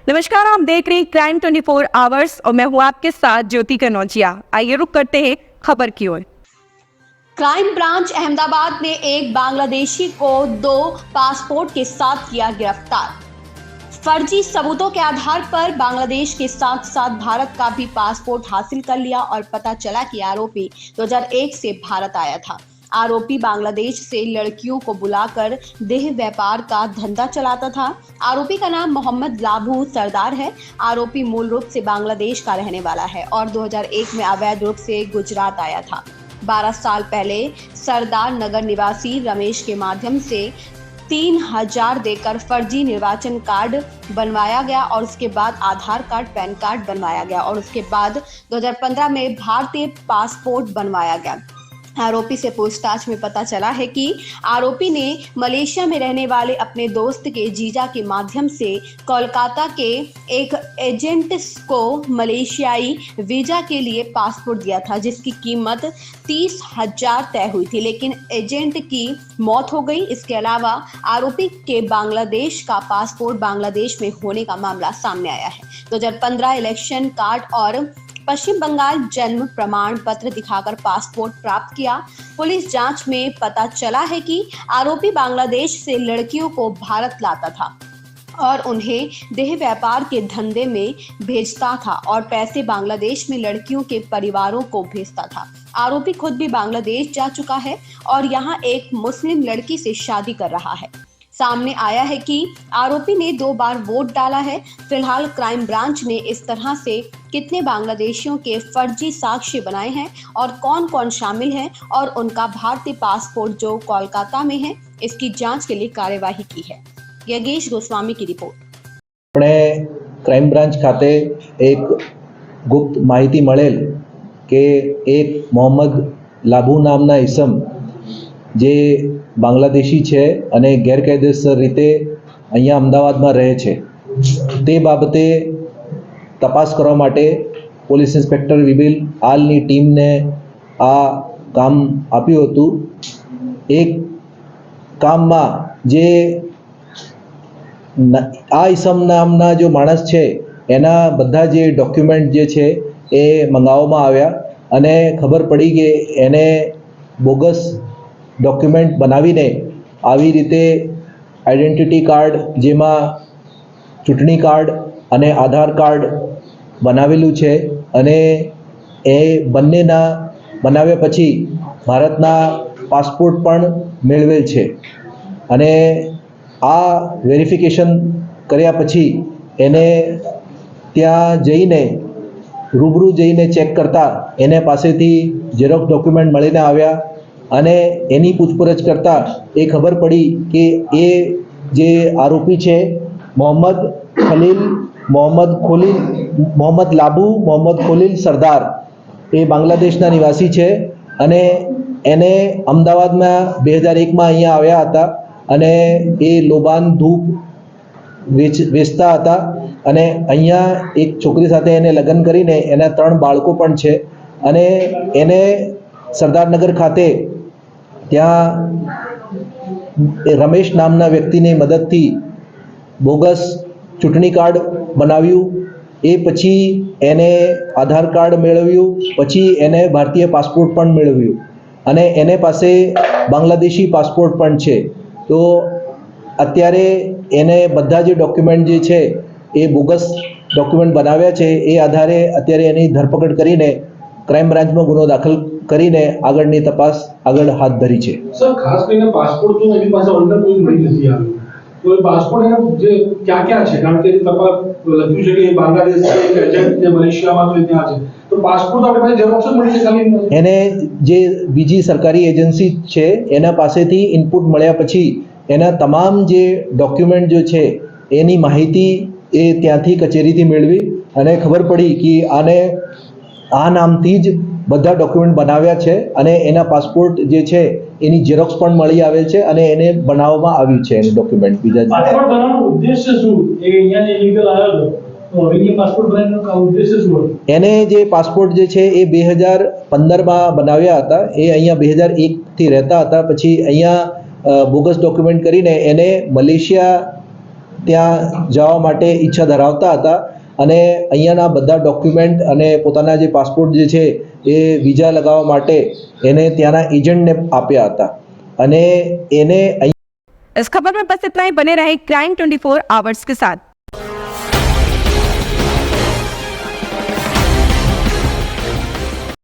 नमस्कार, आप देख रहे हैं क्राइम 24 आवर्स और मैं हूं आपके साथ ज्योति कनौजिया। आइए रुक करते हैं खबर की ओर। क्राइम ब्रांच अहमदाबाद ने एक बांग्लादेशी को 2 पासपोर्ट के साथ किया गिरफ्तार। फर्जी सबूतों के आधार पर बांग्लादेश के साथ साथ भारत का भी पासपोर्ट हासिल कर लिया और पता चला कि आरोपी 2001 से भारत आया था। आरोपी बांग्लादेश से लड़कियों को बुलाकर देह व्यापार का धंधा चलाता था। आरोपी का नाम मोहम्मद लाबू सरदार है। आरोपी मूल रूप से बांग्लादेश का रहने वाला है और 2001 में अवैध रूप से गुजरात आया था। 12 साल पहले सरदार नगर निवासी रमेश के माध्यम से 3000 देकर फर्जी निर्वाचन कार्ड बनवाया गया और उसके बाद आधार कार्ड, पैन कार्ड बनवाया गया और उसके बाद 2015 में भारतीय पासपोर्ट बनवाया गया। आरोपी से पूछताछ में पता चला है कि आरोपी ने मलेशिया में रहने वाले अपने दोस्त के जीजा के माध्यम से कोलकाता के एक एजेंट को मलेशियाई वीजा के लिए पासपोर्ट दिया था, जिसकी कीमत 30,000 तय हुई थी, लेकिन एजेंट की मौत हो गई। इसके अलावा आरोपी के बांग्लादेश का पासपोर्ट बांग्लादेश में होने का मामला सामने आया है। 2015 इलेक्शन कार्ड और पश्चिम बंगाल जन्म प्रमाण पत्र दिखाकर पासपोर्ट प्राप्त किया। पुलिस जांच में पता चला है कि आरोपी बांग्लादेश से लड़कियों को भारत लाता था और उन्हें देह व्यापार के धंधे में भेजता था और पैसे बांग्लादेश में लड़कियों के परिवारों को भेजता था। आरोपी खुद भी बांग्लादेश जा चुका है और यहाँ एक मुस्लिम लड़की से शादी कर रहा है। सामने आया है कि आरोपी ने 2 बार वोट डाला है। फिलहाल क्राइम ब्रांच ने इस तरह से कितने बांग्लादेशियों के फर्जी साक्ष्य बनाए हैं और कौन कौन शामिल हैं और उनका भारतीय पासपोर्ट जो कोलकाता में है, इसकी जांच के लिए कार्यवाही की है। यज्ञेश गोस्वामी की रिपोर्ट। આપણે ક્રાઇમ બ્રાન્ચ ખાતે એક ગુપ્ત માહિતી મળેલ કે એક મોહમ્મદ લાબુ નામના ઈસમ જે બાંગ્લાદેશી છે અને ગેરકાયદેસર રીતે અહીંયા અમદાવાદમાં રહે છે, તે બાબતે તપાસ કરવા માટે પોલીસ ઇન્સ્પેક્ટર વિબિલ આલની ટીમને આ કામ આપ્યું હતું। એક કામમાં જે આ ઈસમ નામના જો માણસ છે એના બધા જે ડોક્યુમેન્ટ જે છે એ મંગાવવામાં આવ્યા અને ખબર પડી કે એને બોગસ ડોક્યુમેન્ટ બનાવીને આવી રીતે આઈડેન્ટિટી કાર્ડ, જેમાં ચૂંટણી કાર્ડ અને આધાર કાર્ડ બનાવેલું છે અને એ બંનેના બનાવ્યા પછી ભારતના પાસપોર્ટ પણ મેળવેલ છે અને આ વેરિફિકેશન કર્યા પછી એને ત્યાં જઈને રૂબરૂ જઈને ચેક કરતા એને પાસેથી ઝેરોક્સ ડોક્યુમેન્ટ મળીને આવ્યા અને એની પૂછપરછ કરતા એ ખબર પડી કે એ જે આરોપી છે મોહમ્મદ લાબુ મોહમ્મદ ખોલીલ સરદાર, એ બાંગ્લાદેશના નિવાસી છે અને એને અમદાવાદમાં 2001માં અહીંયા આવ્યા હતા અને એ લોબાન ધૂપ વેચતા હતા અને અહીંયા એક છોકરી સાથે એને લગ્ન કરીને એના 3 બાળકો પણ છે અને એને સરદારનગર ખાતે ત્યાં રમેશ નામના વ્યક્તિની મદદથી બોગસ ચૂંટણી કાર્ડ બનાવ્યું, એ પછી એને આધાર કાર્ડ મેળવ્યું, પછી એને ભારતીય પાસપોર્ટ પણ મેળવ્યું અને એને પાસે બાંગ્લાદેશી પાસપોર્ટ પણ છે। તો અત્યારે એને બધા જે ડોક્યુમેન્ટ જે છે એ બોગસ ડોક્યુમેન્ટ બનાવ્યા છે, એ આધારે અત્યારે એની ધરપકડ કરીને ક્રાઇમ બ્રાન્ચમાં ગુનો દાખલ કરીને આગળની તપાસ આગળ હાથ ધરી છે। સર, ખાસ કરીને પાસપોર્ટ તો એની પાસે ઓનલાઈન કોઈ મળી નથી આવ્યું, તો એ પાસપોર્ટ એના જે ક્યાં ક્યાં છે, કારણ કે તપાસ લખ્યું છે કે બાંગ્લાદેશ છે, એજન્ટ જે મલેશિયામાં છે ત્યાં છે, તો પાસપોર્ટ આપણી પાસે ઝેરોક્સ મળી છે ખાલી? એને જે બીજી સરકારી એજન્સી છે એના પાસેથી ઇનપુટ મળ્યા પછી એના તમામ જે ડોક્યુમેન્ટ જે છે એની માહિતી એ ત્યાંથી કચેરીથી મેળવી અને ખબર પડી કે આને આ નામથી જ બધા ડોક્યુમેન્ટ બનાવ્યા છે અને એના પાસપોર્ટ જે છે એની ઝેરોક્સ પણ મળી આવેલ છે અને એને બનાવવામાં આવ્યું છે એનું ડોક્યુમેન્ટ બીજા। પાસપોર્ટ બનાવવાનો ઉદ્દેશ્ય શું? એ અહીંયા ઇલીગલ આવ્યો તો હવે પાસપોર્ટ બનાવવાનો ઉદ્દેશ્ય શું? એને જે પાસપોર્ટ જે છે એ 2015માં બનાવ્યા હતા, એ અહીંયા 2001થી રહેતા હતા, પછી અહીંયા બોગસ ડોક્યુમેન્ટ કરીને એને મલેશિયા ત્યાં જવા માટે ઈચ્છા ધરાવતા હતા અને અહીંયાના બધા ડોક્યુમેન્ટ અને પોતાના જે પાસપોર્ટ જે છે એ વિઝા લગાવવા માટે એને ત્યાંના એજન્ટને આપ્યા હતા અને એને इस खबर में बस इतना ही। बने रहे क्राइम 24 आवर्स के साथ।